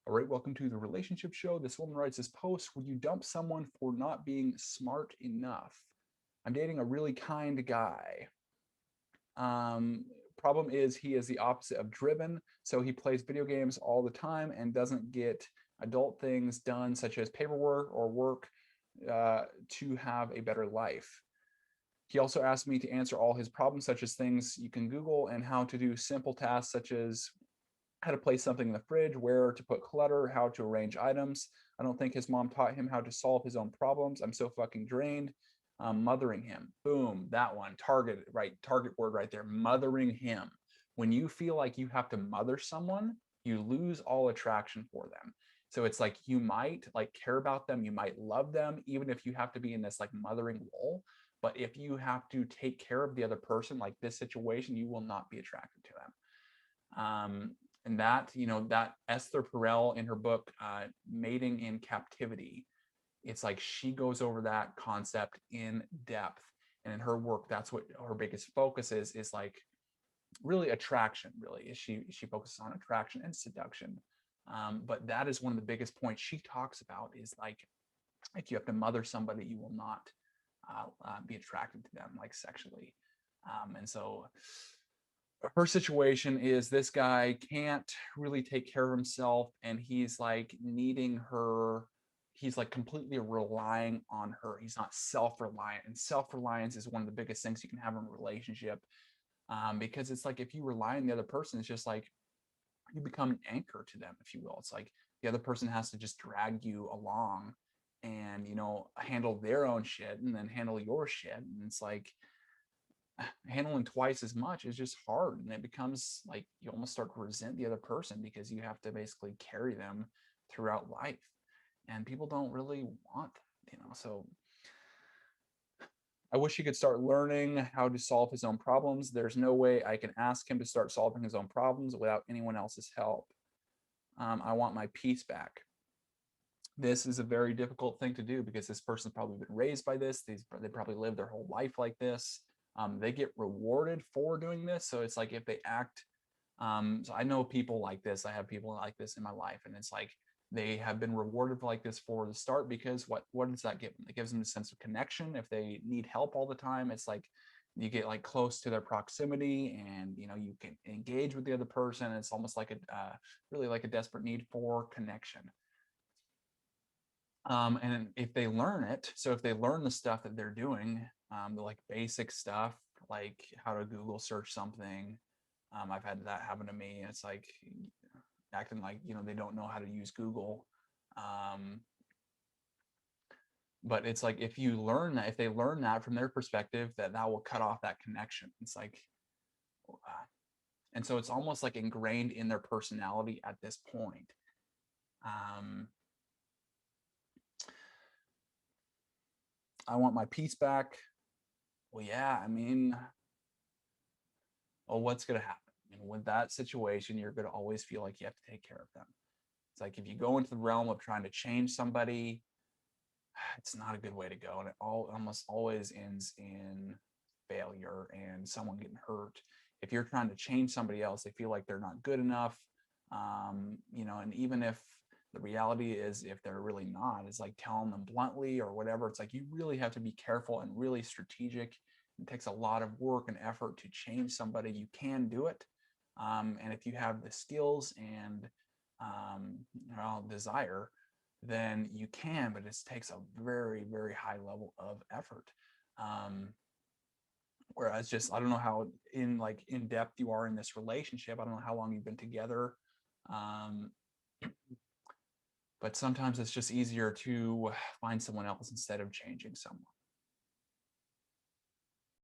All right, welcome to the relationship show. This woman writes this post: would you dump someone for not being smart enough? I'm dating a really kind guy. Um, Problem is, he is the opposite of driven. So he plays video games all the time and doesn't get adult things done, such as paperwork or work, to have a better life. He also asked me to answer all his problems, such as things you can Google, and how to do simple tasks such as how to place something in the fridge, where to put clutter, how to arrange items. I don't think his mom taught him how to solve his own problems. I'm so fucking drained. Mothering him. Boom, that one. Target, right? Target word right there. Mothering him. When you feel like you have to mother someone, you lose all attraction for them. So it's like you might like care about them, you might love them, even if you have to be in this like mothering role. But if you have to take care of the other person, like this situation, you will not be attracted to them. And that, that Esther Perel in her book, Mating in Captivity, it's like she goes over that concept in depth. And in her work, that's what her biggest focus is like really attraction, really. Is she focuses on attraction and seduction. But that is one of the biggest points she talks about is like if you have to mother somebody, you will not be attracted to them like sexually. And so her situation is this guy can't really take care of himself and he's like needing her, he's like completely relying on her. He's not self-reliant, and self-reliance is one of the biggest things you can have in a relationship, because it's like if you rely on the other person, it's just like you become an anchor to them, if you will. It's like the other person has to just drag you along and handle their own shit and then handle your shit, and it's like handling twice as much is just hard, and it becomes like you almost start to resent the other person because you have to basically carry them throughout life, and people don't really want so I wish he could start learning how to solve his own problems. There's no way I can ask him to start solving his own problems without anyone else's help. I want my peace back. This is a very difficult thing to do because this person's probably been raised by this. They probably lived their whole life like this. They get rewarded for doing this. So it's like if they act, so I know people like this. I have people like this in my life, and it's like they have been rewarded like this for the start because what does that give them? It gives them a sense of connection. If they need help all the time, it's like you get like close to their proximity, and you can engage with the other person. It's almost like a really like a desperate need for connection. And if they learn it, so if they learn the stuff that they're doing, the like basic stuff, like how to Google search something, I've had that happen to me. And it's like acting like they don't know how to use Google. Um, but it's like if you learn that, if they learn that from their perspective, that will cut off that connection. It's like, and so it's almost like ingrained in their personality at this point. Um, I want my peace back. Well, yeah, I mean, well, what's going to happen? With that situation, you're going to always feel like you have to take care of them. It's like if you go into the realm of trying to change somebody, it's not a good way to go. And it almost always ends in failure and someone getting hurt. If you're trying to change somebody else, they feel like they're not good enough. And even if the reality is if they're really not, it's like telling them bluntly or whatever. It's like you really have to be careful and really strategic. It takes a lot of work and effort to change somebody. You can do it. And if you have the skills and desire, then you can, but it takes a very, very high level of effort. Um, Whereas just, I don't know how in depth you are in this relationship. I don't know how long you've been together. Um, but sometimes it's just easier to find someone else instead of changing someone.